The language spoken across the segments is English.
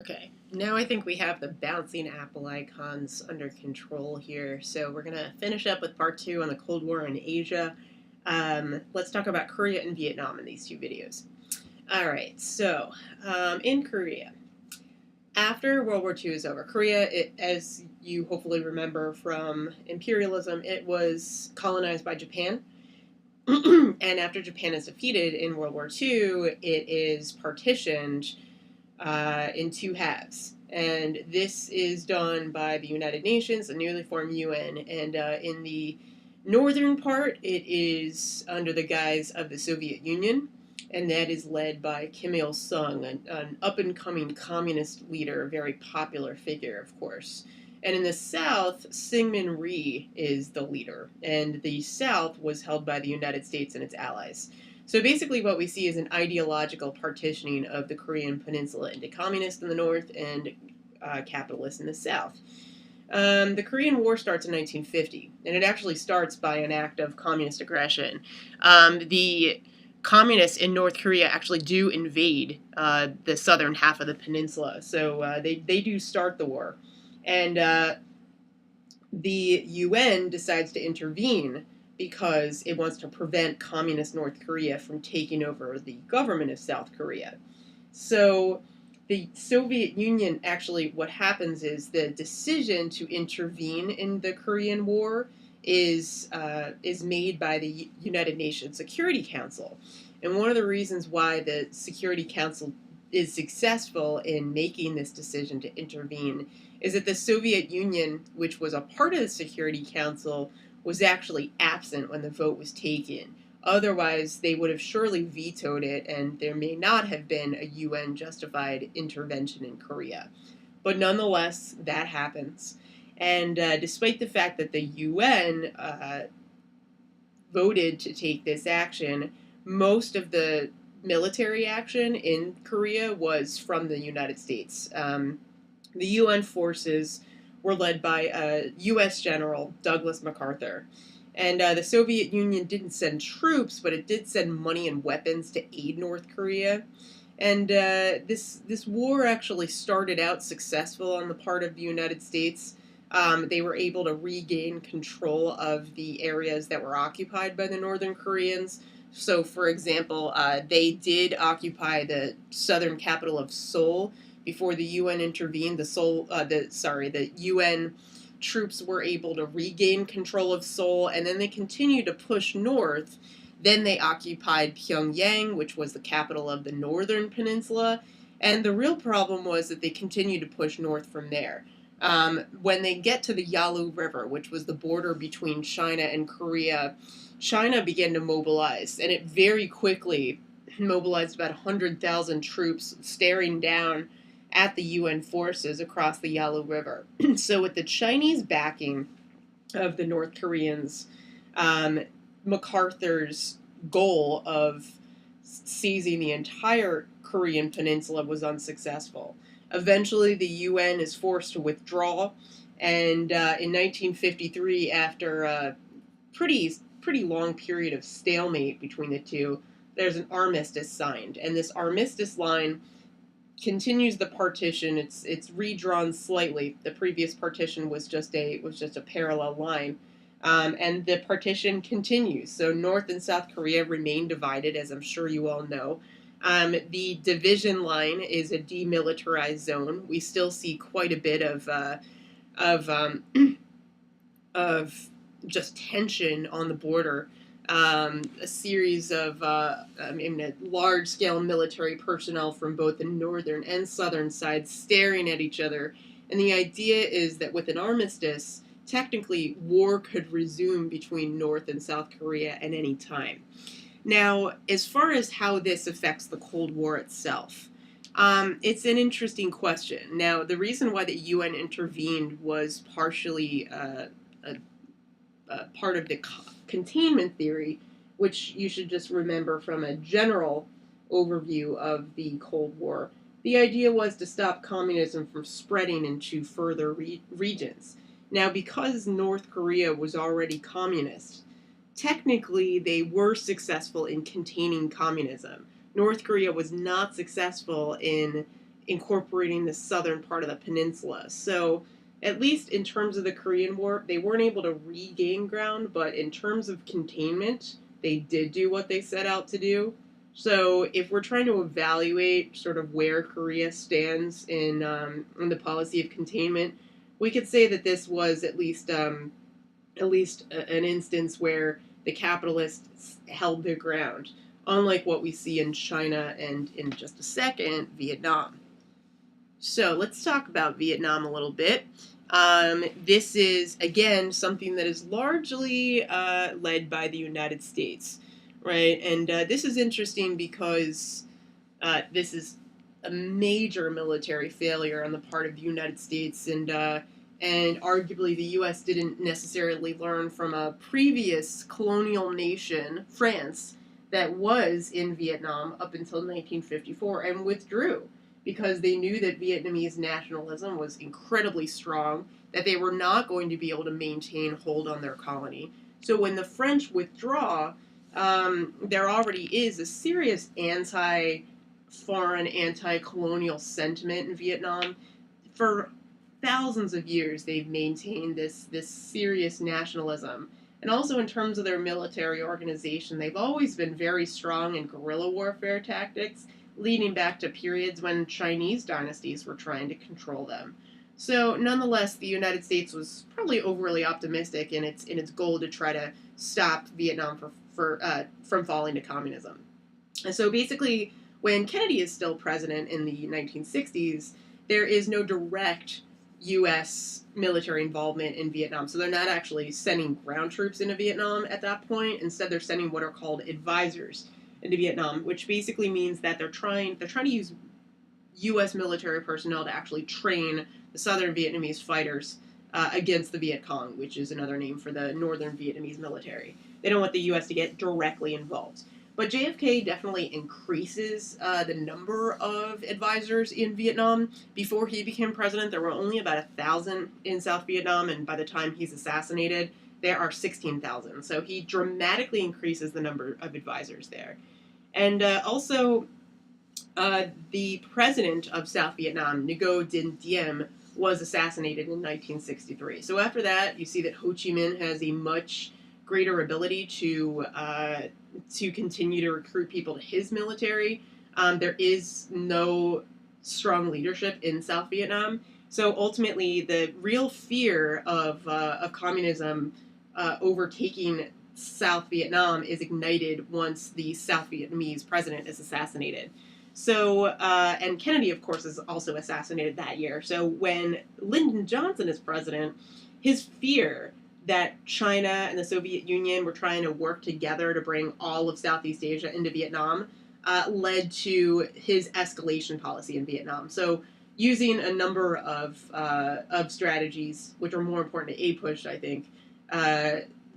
Okay, now I think we have the bouncing apple icons under control here. So we're going to finish up with part two on the Cold War in Asia. Let's talk about Korea and Vietnam in these two videos. All right, so in Korea, after World War II is over, Korea, as you hopefully remember from imperialism, it was colonized by Japan. And after Japan is defeated in World War II, it is partitioned in two halves. And this is done by the United Nations, the newly formed UN. And in the northern part, it is under the guise of the Soviet Union. And that is led by Kim Il sung, an up and coming communist leader, a very popular figure, of course. And in the south, Syngman Rhee is the leader. And the south was held by the United States and its allies. So basically what we see is an ideological partitioning of the Korean peninsula into communist in the north and capitalist in the south. The Korean War starts in 1950, and it actually starts by an act of communist aggression. The communists in North Korea actually do invade the southern half of the peninsula, so they do start the war. And the UN decides to intervene because it wants to prevent communist North Korea from taking over the government of South Korea. So the Soviet Union, actually, what happens is the decision to intervene in the Korean War is made by the United Nations Security Council. And one of the reasons why the Security Council is successful in making this decision to intervene is that the Soviet Union, which was a part of the Security Council, was actually absent when the vote was taken. Otherwise, they would have surely vetoed it, and there may not have been a UN justified intervention in Korea. But nonetheless, that happens. And despite the fact that the UN voted to take this action, most of the military action in Korea was from the United States. The UN forces were led by U.S. General Douglas MacArthur. And the Soviet Union didn't send troops, but it did send money and weapons to aid North Korea. And this war actually started out successful on the part of the United States. They were able to regain control of the areas that were occupied by the Northern Koreans. So, for example, they did occupy the southern capital of Seoul before the UN intervened. The UN troops were able to regain control of Seoul, and then they continued to push north. Then they occupied Pyongyang, which was the capital of the northern peninsula, and the real problem was that they continued to push north from there. When they get to the Yalu River, which was the border between China and Korea, China began to mobilize, and it very quickly mobilized about 100,000 troops staring down at the UN forces across the Yalu River. So with the Chinese backing of the North Koreans, MacArthur's goal of seizing the entire Korean peninsula was unsuccessful. Eventually, the UN is forced to withdraw, and in 1953, after a pretty long period of stalemate between the two, there's an armistice signed, and this armistice line continues the partition. It's redrawn slightly. The previous partition was just a parallel line, and the partition continues. So North and South Korea remain divided, as I'm sure you all know. The division line is a demilitarized zone. We still see quite a bit of just tension on the border. A series of large-scale military personnel from both the northern and southern sides staring at each other. And the idea is that with an armistice, technically war could resume between North and South Korea at any time. Now, as far as how this affects the Cold War itself, it's an interesting question. Now, the reason why the UN intervened was partially part of the containment theory, which you should just remember from a general overview of the Cold War. The idea was to stop communism from spreading into further regions. Now, because North Korea was already communist, technically they were successful in containing communism. North Korea was not successful in incorporating the southern part of the peninsula. So, at least in terms of the Korean War, they weren't able to regain ground, but in terms of containment, they did do what they set out to do. So, if we're trying to evaluate sort of where Korea stands in the policy of containment, we could say that this was at least an instance where the capitalists held their ground, unlike what we see in China and, in just a second, Vietnam. So let's talk about Vietnam a little bit. This is, again, something that is largely led by the United States, right? And this is interesting because this is a major military failure on the part of the United States, and arguably the U.S. didn't necessarily learn from a previous colonial nation, France, that was in Vietnam up until 1954 and withdrew because they knew that Vietnamese nationalism was incredibly strong, that they were not going to be able to maintain hold on their colony. So when the French withdraw, there already is a serious anti-foreign, anti-colonial sentiment in Vietnam. For thousands of years, they've maintained this serious nationalism. And also in terms of their military organization, they've always been very strong in guerrilla warfare tactics, leading back to periods when Chinese dynasties were trying to control them. So, nonetheless, the United States was probably overly optimistic in its goal to try to stop Vietnam from falling to communism. And so, basically, when Kennedy is still president in the 1960s, there is no direct U.S. military involvement in Vietnam. So they're not actually sending ground troops into Vietnam at that point. Instead, they're sending what are called advisors into Vietnam, which basically means that they're trying to use U.S. military personnel to actually train the southern Vietnamese fighters against the Viet Cong, which is another name for the northern Vietnamese military. They don't want the U.S. to get directly involved. But JFK definitely increases the number of advisors in Vietnam. Before he became president, there were only about 1,000 in South Vietnam, and by the time he's assassinated, there are 16,000. So he dramatically increases the number of advisors there. And also, the president of South Vietnam, Ngo Dinh Diem, was assassinated in 1963. So after that, you see that Ho Chi Minh has a much greater ability to continue to recruit people to his military. There is no strong leadership in South Vietnam, so ultimately the real fear of communism overtaking South Vietnam is ignited once the South Vietnamese president is assassinated. So, and Kennedy, of course, is also assassinated that year. So when Lyndon Johnson is president, his fear that China and the Soviet Union were trying to work together to bring all of Southeast Asia into Vietnam led to his escalation policy in Vietnam. So using a number of strategies, which are more important to APUSH, I think,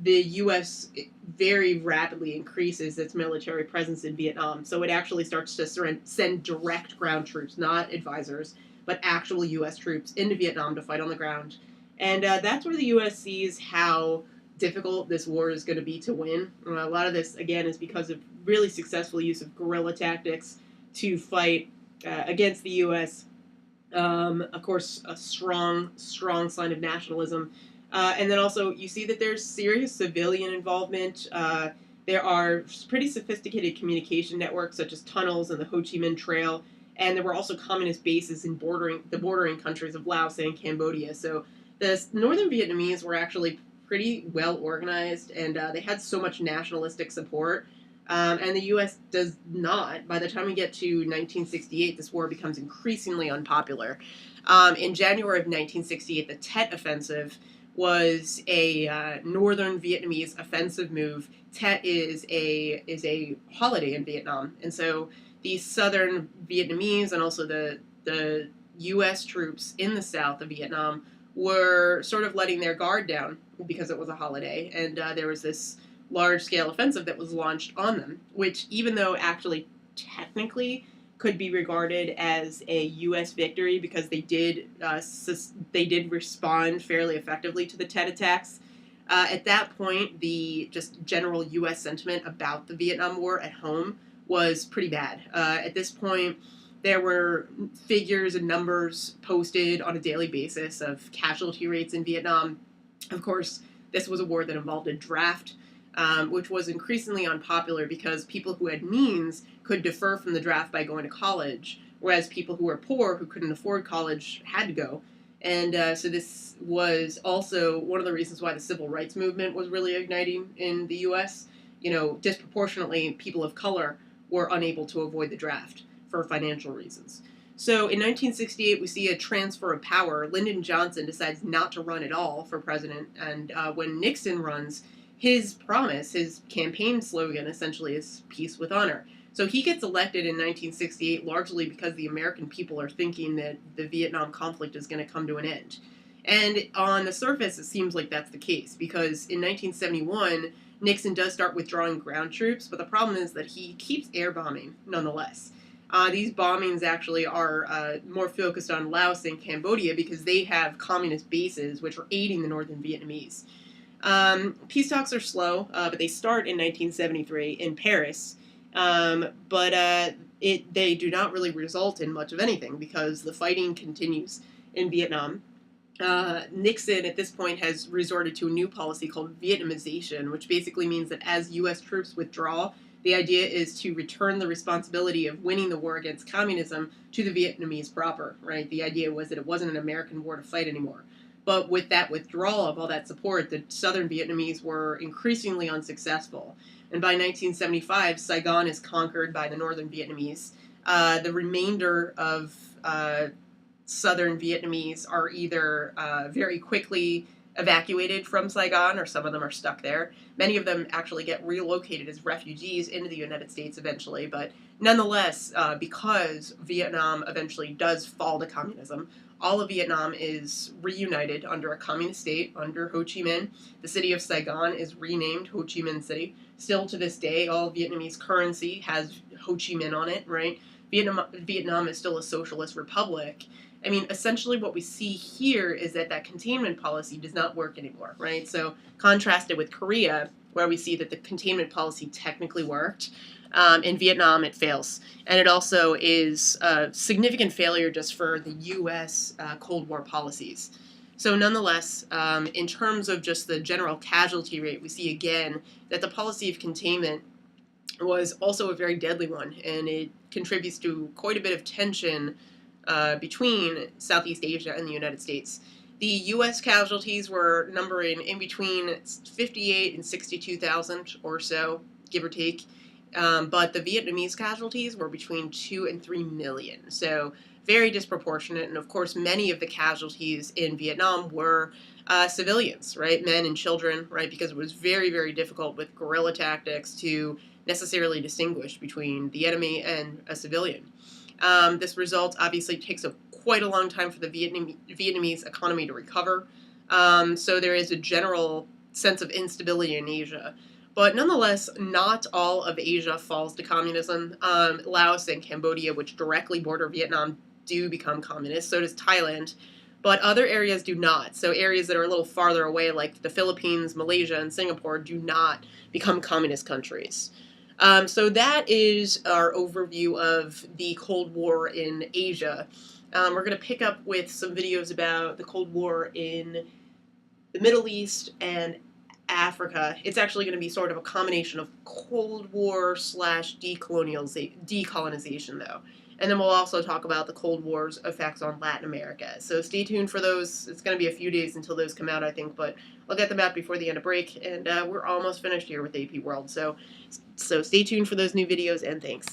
the U.S. very rapidly increases its military presence in Vietnam. So it actually starts to send direct ground troops, not advisors, but actual U.S. troops into Vietnam to fight on the ground. And that's where the U.S. sees how difficult this war is going to be to win. A lot of this, again, is because of really successful use of guerrilla tactics to fight against the U.S. Of course, a strong sign of nationalism. And then also, you see that there's serious civilian involvement. There are pretty sophisticated communication networks, such as tunnels and the Ho Chi Minh Trail. And there were also communist bases in the bordering countries of Laos and Cambodia. So the northern Vietnamese were actually pretty well organized, and they had so much nationalistic support. And the U.S. does not. By the time we get to 1968, this war becomes increasingly unpopular. In January of 1968, the Tet Offensive was a northern Vietnamese offensive move. Tet is a holiday in Vietnam, and so the southern Vietnamese and also the U.S. troops in the south of Vietnam were sort of letting their guard down because it was a holiday, and there was this large-scale offensive that was launched on them, which, even though actually technically could be regarded as a U.S. victory because they did respond fairly effectively to the Tet attacks. At that point, the just general U.S. sentiment about the Vietnam War at home was pretty bad. At this point, There were figures and numbers posted on a daily basis of casualty rates in Vietnam. Of course, this was a war that involved a draft, which was increasingly unpopular because people who had means could defer from the draft by going to college, whereas people who were poor, who couldn't afford college, had to go. And so this was also one of the reasons why the civil rights movement was really igniting in the U.S. Disproportionately, people of color were unable to avoid the draft for financial reasons. So in 1968, we see a transfer of power. Lyndon Johnson decides not to run at all for president, and when Nixon runs, his promise, his campaign slogan, essentially is peace with honor. So he gets elected in 1968 largely because the American people are thinking that the Vietnam conflict is going to come to an end. And on the surface, it seems like that's the case, because in 1971, Nixon does start withdrawing ground troops, but the problem is that he keeps air bombing nonetheless. These bombings actually are more focused on Laos and Cambodia because they have communist bases which are aiding the Northern Vietnamese. Peace talks are slow, but they start in 1973 in Paris, but they do not really result in much of anything because the fighting continues in Vietnam. Nixon at this point has resorted to a new policy called Vietnamization, which basically means that as U.S. troops withdraw, the idea is to return the responsibility of winning the war against communism to the Vietnamese proper, right? The idea was that it wasn't an American war to fight anymore. But with that withdrawal of all that support, the southern Vietnamese were increasingly unsuccessful. And by 1975, Saigon is conquered by the northern Vietnamese. The remainder of southern Vietnamese are either very quickly evacuated from Saigon, or some of them are stuck there. Many of them actually get relocated as refugees into the United States eventually, but nonetheless, because Vietnam eventually does fall to communism, all of Vietnam is reunited under a communist state under Ho Chi Minh. The city of Saigon is renamed Ho Chi Minh City. Still to this day, all Vietnamese currency has Ho Chi Minh on it, right? Vietnam is still a socialist republic. I mean, essentially what we see here is that containment policy does not work anymore, right? So contrasted with Korea, where we see that the containment policy technically worked, in Vietnam it fails. And it also is a significant failure just for the U.S. Cold War policies. So nonetheless, in terms of just the general casualty rate, we see again that the policy of containment was also a very deadly one, and it contributes to quite a bit of tension between Southeast Asia and the United States. The U.S. casualties were numbering in between 58 and 62,000 or so, give or take, but the Vietnamese casualties were between 2 and 3 million, so very disproportionate. And of course, many of the casualties in Vietnam were civilians, right, men and children, right, because it was very, very difficult with guerrilla tactics to necessarily distinguish between the enemy and a civilian. This result obviously takes quite a long time for the Vietnamese economy to recover. So there is a general sense of instability in Asia. But nonetheless, not all of Asia falls to communism. Laos and Cambodia, which directly border Vietnam, do become communist. So does Thailand. But other areas do not. So areas that are a little farther away, like the Philippines, Malaysia, and Singapore, do not become communist countries. So that is our overview of the Cold War in Asia. We're going to pick up with some videos about the Cold War in the Middle East and Africa. It's actually going to be sort of a combination of Cold War / decolonization, though. And then we'll also talk about the Cold War's effects on Latin America. So stay tuned for those. It's going to be a few days until those come out, I think, but I'll get them out before the end of break, and we're almost finished here with AP World. So stay tuned for those new videos, and thanks.